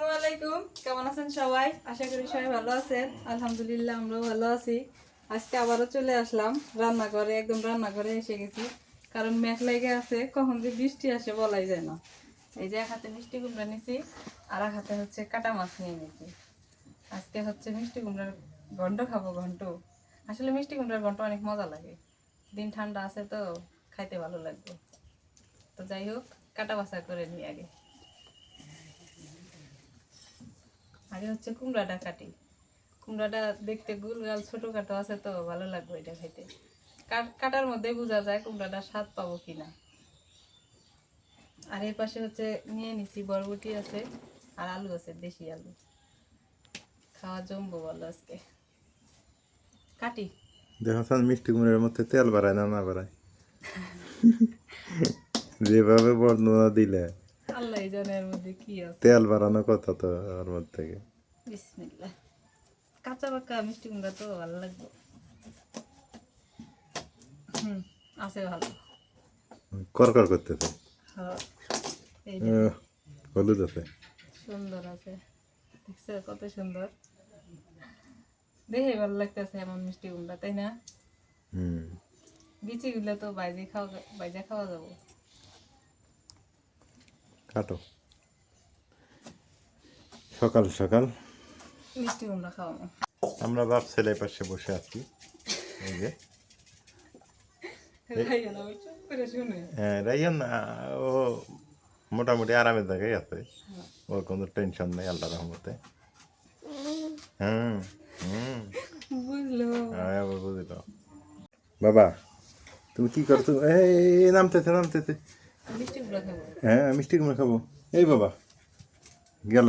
আসসালামু আলাইকুম, কেমন আছেন সবাই? আশা করি সবাই ভালো আছেন। আলহামদুলিল্লাহ আমরাও ভালো আছি। আজকে আবারও চলে আসলাম রান্নাঘরে, একদম রান্নাঘরে এসে গেছি, কারণ মেঘ লেগে আছে, কখন যে বৃষ্টি আসে বলাই যায় না। এই যে এক হাতে মিষ্টি কুমড়া নিছি, আর এক হাতে হচ্ছে কাটা মাছ নিয়ে নিছি। আজকে হচ্ছে মিষ্টি কুমড়ার ঘন্ট খাবো। ঘন্ট আসলে মিষ্টি কুমড়ার ঘন্ট অনেক মজা লাগে, দিন ঠান্ডা আছে তো খাইতে ভালো লাগবে। তো যাই হোক, কাটা বাছা করে নিই। আগে আগে হচ্ছে কুমড়াটা কাটি। কুমড়াটা দেখতে গোলগাল ছোটখাটো আছে তো ভালো লাগবে এটা খাইতে। কাটার মধ্যে বোঝা যায় কুমড়াটা স্বাদ পাবো কিনা। আর এর পাশে হচ্ছে নিয়ে নিছি বরবটি আছে, আর আলু আছে, দেশি আলু। খাওয়া জমবো বলো আজকে। কাটি। দেখো মিষ্টি কুমড়ের মধ্যে তেল বাড়ায় না বাড়ায় যেভাবে বর্ণনা দিলে আল্লাহ জানে এর মধ্যে কি আছে। তেল বাড়ানো কথা তো ওর মধ্যে। বিসমিল্লাহ। কাঁচা পাকা মিষ্টি কুমড়া তো ভালো লাগবে। আছে ভালো। করকর করতেছে। হ্যাঁ, এই হলুদ আছে, সুন্দর আছে, দেখছো কত সুন্দর দেখে ভালো লাগতেছে এমন মিষ্টি কুমড়া, তাই না? বিচিগুলো তো বাইজে খাওয়া যাবো। কাটো। সকাল সকাল মিষ্টি কুমড়া খাওয়াবো। আমরা বাপ ছেলে পাশে বসে আছি। এই যে রাইয়ান ও মোটামুটি আরামের জায়গায় আছে, ওর কোনো টেনশন নেই আল্লাহর রহমতে। বুঝলো বুঝলো। বাবা তুমি কি করছো? এই নামতেছে নামতেছে। মিষ্টি কুমড়া খাবো। হ্যাঁ মিষ্টি কুমড়া খাবো। এই বাবা গেল।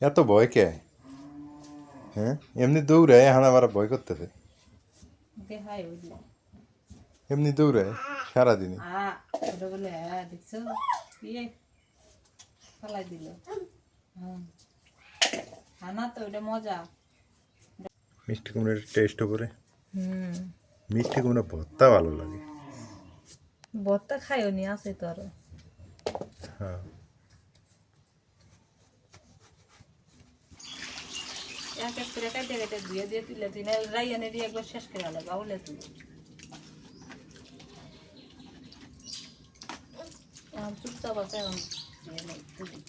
এত ভয় কে? হ্যাঁ এমনি দৌড়ায়, এখন আবার ভয় করতেছে। দেখাই বুঝলো। এমনি দৌড়ায় সারাদিনই। ওটা বলে দেখছো ইয়ে ফালাই দিল। না তো ওটা মজা। মিষ্টি কুমড়ার টেস্ট করে। মিষ্টি কুমড়া ভর্তা ভালো লাগে। ভর্তা খাইও নি, আছে তো আরো। হ্যাঁ এক এক করে কাটে কাটে ধুয়ে দিয়ে তুলে তুলে রাইয়ানে দিয়ে একবার শেষ করে আলো বাউলে তুলে চুপচাপ আছে এখন দিয়ে নেই তুলি।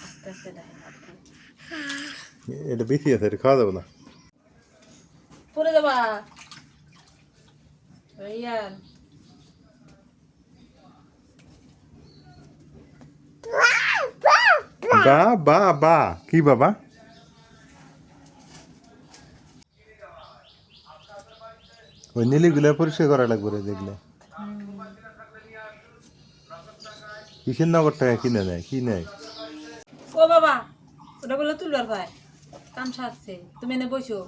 আস্তে আস্তে দেখেন এটা বেশি আছে, এটা খাওয়া যাবে না। পরে যাবা রাইয়ান। বা বা বা কি বাবা? ওই নীলিগুলো পরিষ্কার করা লাগবে রে, দেখলে কিসের নগর টাকা কিনে নেয়, কি নেয়? ও বাবা, ওটা বলে তুলবার ভাই কাম সারছে, তুমি এনে বসো।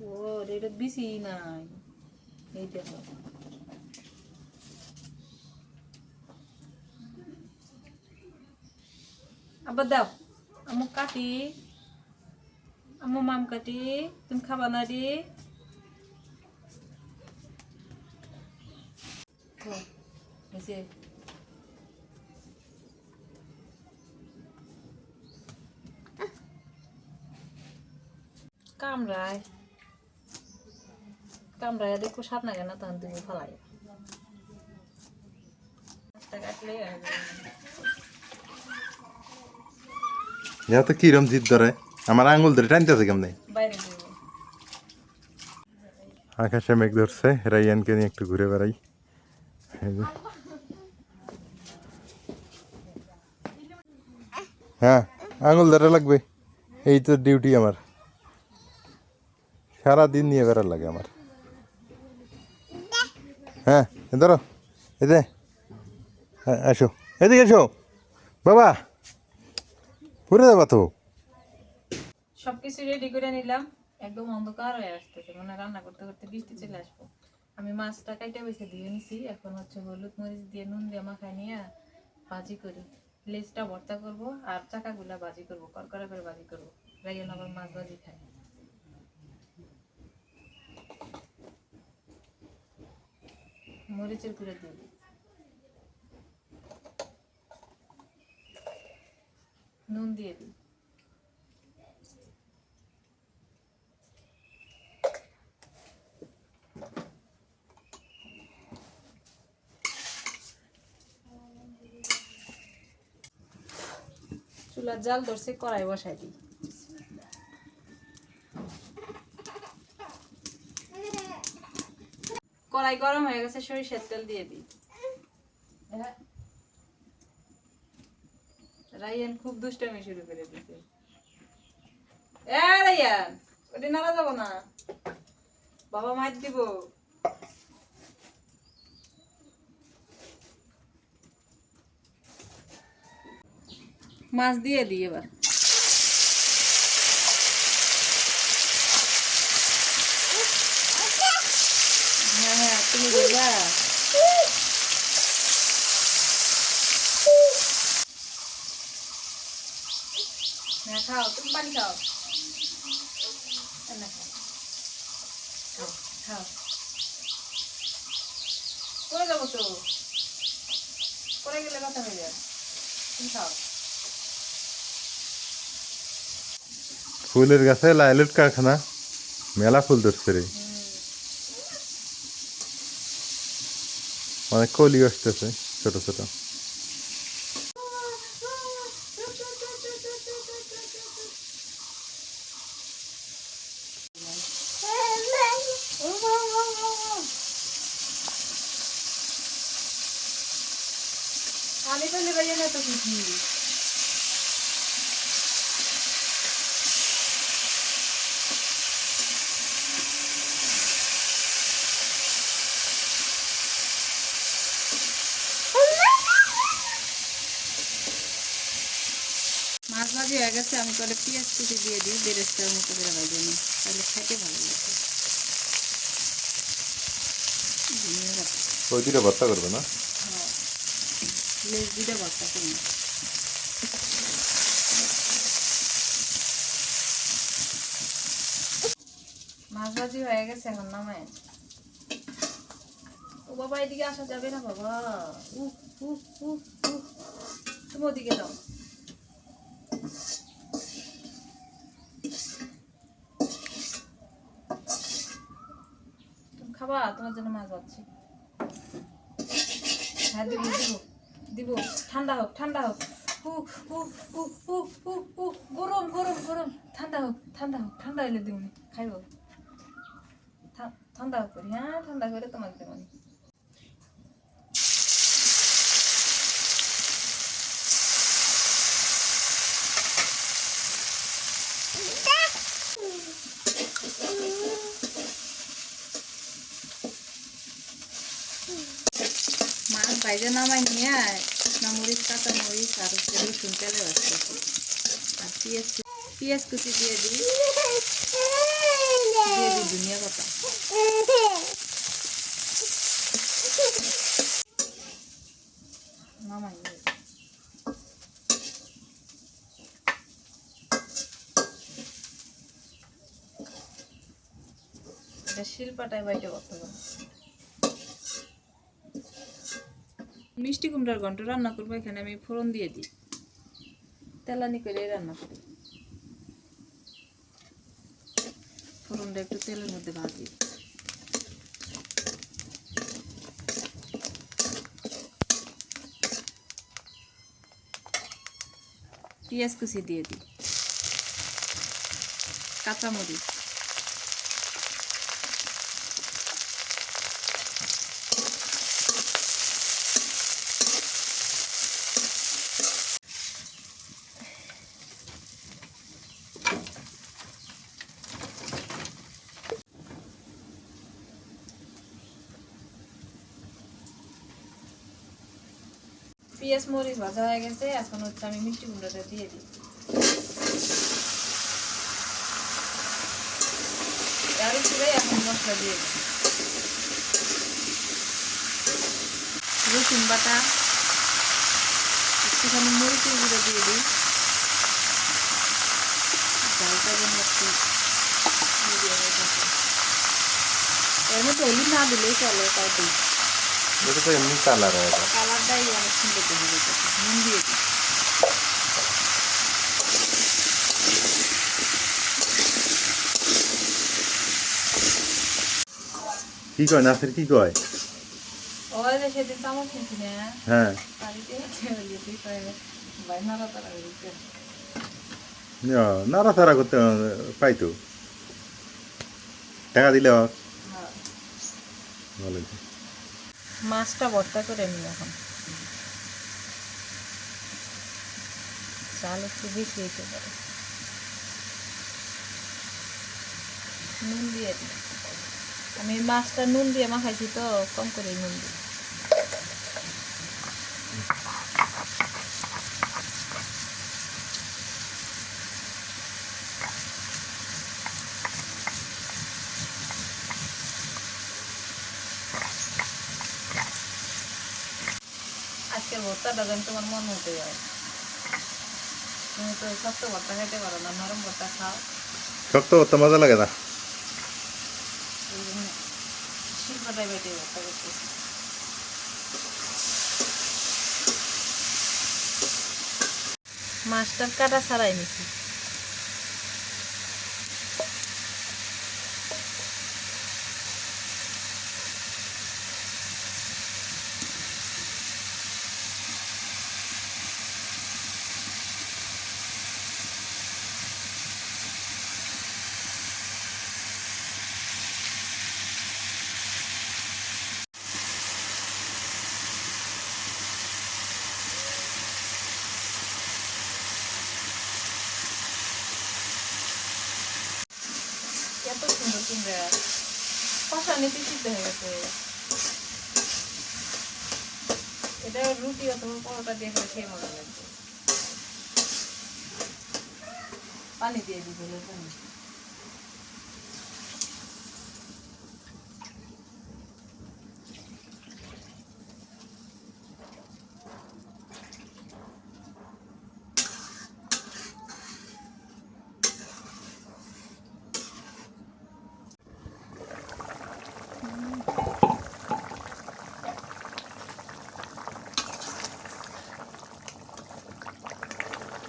ও এটা বেশি নাই, এই দেখো। আবার দাও, আমু কাটি, আমু মাম কাটি, তুমি খাবা না রে? কামড়ায় কামড়ায় দেখো সাপ না কেন, তখন তুমি ফলাই কাটলে তো কিরম জিদ ধরে, আমার আঙুল ধরে টানতেছে কেমনে। বাইরে দেবো। আকাশে মেঘ ধরছে, রাইয়ানকে নিয়ে একটু ঘুরে বেড়াই। হ্যাঁ আঙুল ধরে লাগবে, এই তো ডিউটি আমার, সারাদিন নিয়ে বেড়ার লাগে আমার। হ্যাঁ ধরো, এতে আসো, এদিকে এসো বাবা, ঘুরে যাবা তো। সবকিছু রেডি করে নিলাম, একদম অন্ধকার হয়ে আসতেছে, মানে রান্না করতে করতে বৃষ্টি চলে আসবো। আমি মাছটা কাইটা বেছে দিয়ে নিছি, এখন হচ্ছে হলুদ মরিচ দিয়ে নুন দিয়ে মাখাই নিয়ে ভাজি করি। লেজটা ভর্তা করব আর চাকাগুলা ভাজি করব, করকরা করে ভাজি করব। রাইয়ান আবার মাছ ভাজি খায়। মরিচের গুঁড়ো দিয়ে দিই, নুন দিয়ে দিই। চুলার জাল ধরছে, কড়াই বসাই দিই। কড়াই গরম হয়ে গেছে, সরিষার তেল দিয়ে দিই। রাইয়ান খুব দুষ্টামি শুরু করে দিয়েছে। রাইয়ান, ওটা নাড়া যাবো না, বাবা মাছ দিব। মাছ দিয়ে দিই এবার। হ্যাঁ হ্যাঁ, তুমি বলবা। হ্যাঁ খাও, তুমি পানি খাও। না, খাও খাও খাও। পড়ে যাবো তো, পড়ে গেলে কথা হয়ে যাবে। তুমি খাও। ফুলের গাছে লাইলুট কারখানা, মেলা ফুল ধরছে রে, অনেক কলি আসতেছে ছোট ছোট। পানি পেলে বাইরে না তো কিছু। মাছ ভাজি হয়ে গেছে, আমি করে পেঁয়াজ কুচি দিয়ে দিই, বেরেস্তার মতো করে ভাজি নিই, তাহলে খাইতে ভালো লাগে। ওই দুটো ভর্তা করবে না? হ্যাঁ, লেজ দুটো ভর্তা করুন। মাছ ভাজি হয়ে গেছে, এখন নামায়। ও বাবা, এদিকে আসা যাবে না বাবা। উহ উহ উহ উহ, তুমি ওদিকে যাও। তুমি খাবা, তোমার জন্য মাছ ভাজছি। হ্যাঁ দিব দিব দিব, ঠান্ডা হোক ঠান্ডা হোক। উহ উহ উহ উহ উহ উহ, গরম গরম গরম, ঠান্ডা হোক ঠান্ডা হোক, ঠান্ডা হইলে দিব, খাইব। ঠান্ডা হোক করি, হ্যাঁ ঠান্ডা করে তোমাকে দেবো। মাছ বাইরে নামাই নিয়ে না, মরিচ কাঁচা মরিচ আর হচ্ছে রসুন তেলে বাঁচতেছি। আর পেঁয়াজ কুচি দিয়ে দিই, দিয়ে দিই ধনিয়া পাতা। নামাই নিয়ে এটা শিলপাটায় বাইটে করতে হবে। মিষ্টি কুমড়ার ঘন্ট রান্না করবো, এখানে আমি ফোড়ন দিয়ে দিই, তেলানি করে রান্না করি। ফোড়নটা একটু তেলের মধ্যে ভাজি। পেঁয়াজ কুচি দিয়ে দিই, কাঁচামরিচ, পেঁয়াজ মরিচ ভাজা হয়ে গেছে। এখন হচ্ছে আমি মিষ্টি কুমড়াটা দিয়ে দিই। আর একটু এখন মশলা দিয়ে দিই, রসুন বাটা, একটুখানি মরিচের গুঁড়ো দিয়ে দিই, ডালটা যেন একটু মিডিয়ামে থাকে। এর মধ্যে হলুদ না দিলেই চলে, তাও দিই। এটা তো এমনি কালার হয় এটা। কালারটাই অনেক সুন্দর দেখা যাচ্ছে। নুন দিয়ে দিই। কি কয় নাসির, কি কয়? ওই যে সেদিন চামচ কিনছি না, হ্যাঁ, বাড়িতে তুই ভাই নাড়াতাড়া করতে। নাড়াচাড়া করতে পাইতো, টাকা দিলে হোক। হ্যাঁ, ভালো হয়েছে। মাছটা ভর্তা করে নিই এখন। চাল একটু বেশি হইতে পারে, নুন দিয়ে দিই। আমি মাছটা নুন দিয়ে মাখাইছি তো, কম করে নুন দিই। আজকের ভর্তাটা যেন তোমার মন হতে যায়। তুমি তো শক্ত ভর্তা খাইতে পারো না, নরম ভর্তা খাও। শক্ত করতে মজা লাগে না। এই জন্য শিল্পটাই বেটে ভর্তা করতেছি। মাছটার কাটা ছাড়াই নিছি। এত সুন্দর কিনবে, কষা নিতে সিদ্ধ হয়ে গেছে। এটা রুটি অথবা পরোটা দিয়ে করে খেয়ে মজা লাগবে। পানি দিয়ে দিই, ঝোলের পানি।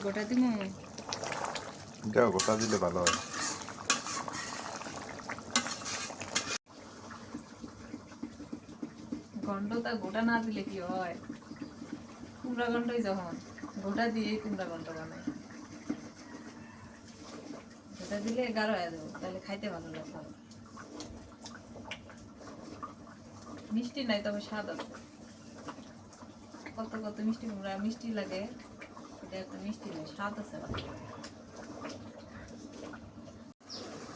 গোটা দিমু। যাও, গোটা দিলে ভালো হয়। ঘন্টটা গোটা না দিলে কি হয়? কুমড়া ঘন্টই যখন গোটা দিয়েই কুমড়া ঘন্ট বানাই। গোটা দিলে গাঢ় হয়ে যাবে, তাহলে খাইতে ভালো লাগবে। মিষ্টি নাই, তবে স্বাদ আছে। কত কত মিষ্টি কুমড়া মিষ্টি লাগে, এটা একটা মিষ্টি নাই, স্বাদ আছে।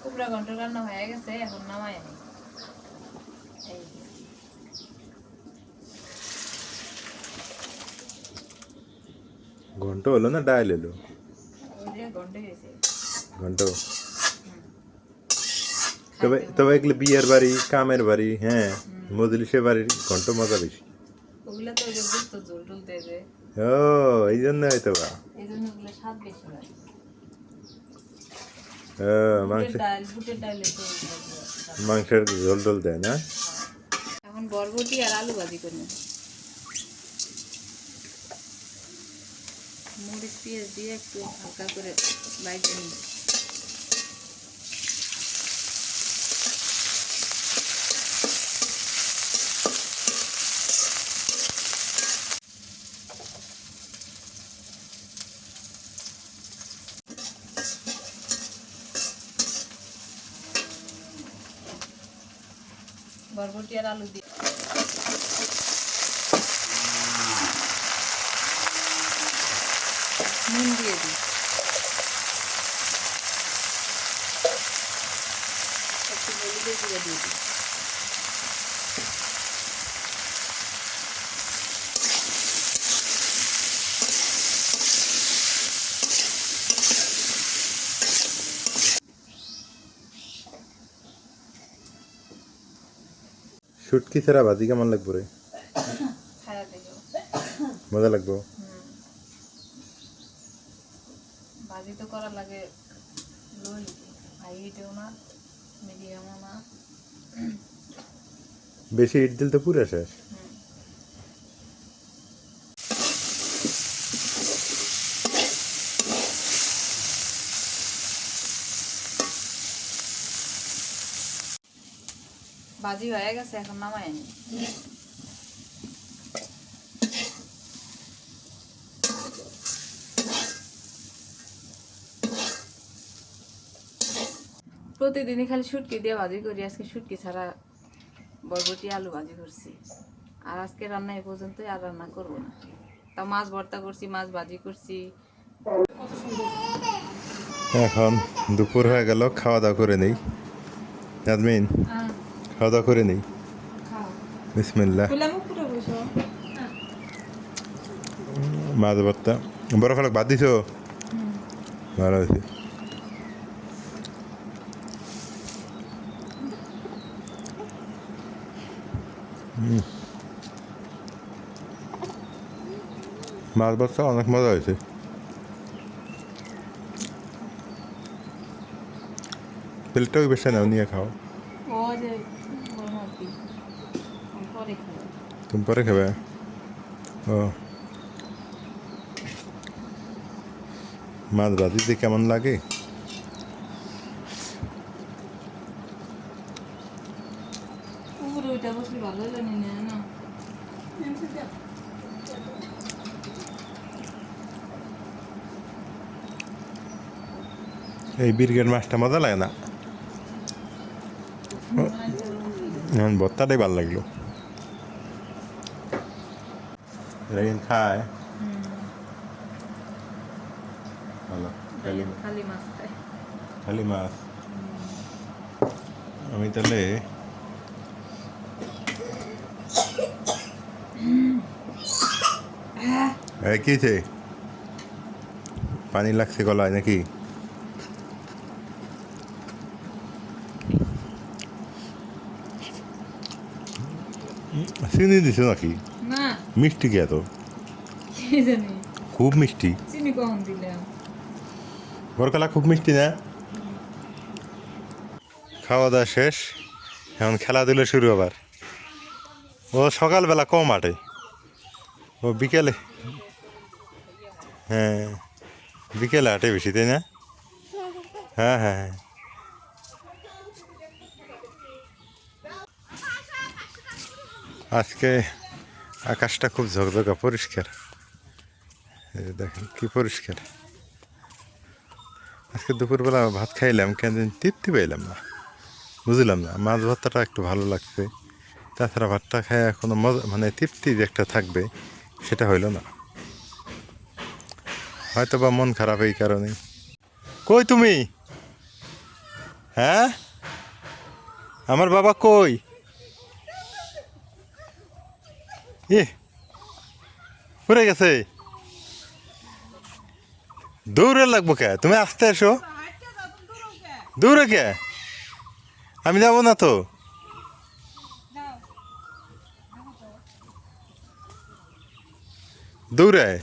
কুমড়া ঘন্ট রান্না হয়ে গেছে, এখন নামাই আনি। এই যে। ঘন্ট হলো না ডাইল এলো? ওই যে ঘন্ট গেছে। ঘন্ট। তবে তবে এগুলো বিয়ের বাড়ি, কামের বাড়ি, হ্যাঁ, মজলিসের বাড়ির ঘন্ট মজা বেশি। ওগুলা তো ওই যে গুস্ত ঝোল টোল দেয় যে, ও, এই জন্য হয়তো বা। এই জন্য ওগুলো স্বাদ বেশি হয়। মাংস, বুটের ডালে তো ওগুলো দিয়ে। মাংসের ঝোল টোল দেয় না? এখন বরবটি আর আলু ভাজি করে নেব। মরিচ পেঁয়াজ দিয়ে একটু হালকা করে বাইটে নিই। বরবটি আর আলু দিয়ে নুন দিয়ে দিই, একটু হলুদের গুঁড়ো দিয়ে দিই। শুটকি ছাড়া ভাজি কেমন লাগবে রে? খায়া দেখো। মজা লাগবো। ভাজি তো করা লাগে লোই হাই হিটেও না মিডিয়ামও না। বেশি হিট দিলে তো পুরো শেষ। ভাজি হয়ে গেছে, এখন নামাই আনি। প্রতিদিনই খালি শুটকি দিয়ে ভাজি করি, আজকে শুটকি ছাড়া বরবটি আলু ভাজি করছি। আর আজকে রান্না এই পর্যন্তই, আর রান্না করবো না। তা মাছ ভর্তা করছি, মাছ ভাজি করছি। এখন দুপুর হয়ে গেল, খাওয়া দাওয়া করে নেই। নাজমিন, খাওয়া দাওয়া করে নেই। বিসমিল্লাহ। মাছ ভর্তা বড় ফেলক বাদ দিছ, ভালো হয়েছে। মাছ ভর্তা অনেক মজা হয়েছে। প্লেটটাও বেশি নাও, নিয়ে খাও। তুমি পরে খাবে? ও, মাছ ভাজিতে কেমন লাগে? এই ব্রিগেড মাছটা মজা লাগে না? এখন ভর্তাটাই ভালো লাগলো। এরা খায় ভালো, খালি মাছ খাই। খালি মাছ। আমি তাহলে কি পানি লাগছে গলায় নাকি? চিনি দিছো নাকি? না, মিষ্টি কে এত? কি জানি খুব মিষ্টি। চিনি কখন দিলাম? বরকলা খুব মিষ্টি না? খাওয়া দাওয়া শেষ, এখন খেলাধুলা শুরু আবার। ও সকালবেলা কম হাঁটে, ও বিকেলে, হ্যাঁ বিকেলে হাঁটে বেশি, তাই না? হ্যাঁ হ্যাঁ হ্যাঁ। আজকে আকাশটা খুব ঝকঝকা পরিষ্কার, এই যে দেখেন কি পরিষ্কার। আজকে দুপুরবেলা ভাত খাইলাম, কেন তৃপ্তি পাইলাম না, বুঝলাম না। মাছ ভর্তাটা একটু ভালো লাগছে, তাছাড়া ভাতটা খায় কোনো মজা, মানে তৃপ্তি যে একটা থাকবে সেটা হইল না। হয়তো বা মন খারাপ এই কারণে। কই তুমি? হ্যাঁ, আমার বাবা কই? পড়ে গেছে? দৌড়ে লাগবো কে? তুমি আসতে এসো। দৌড়ে কে? আমি যাবো না তো। দৌড়ায়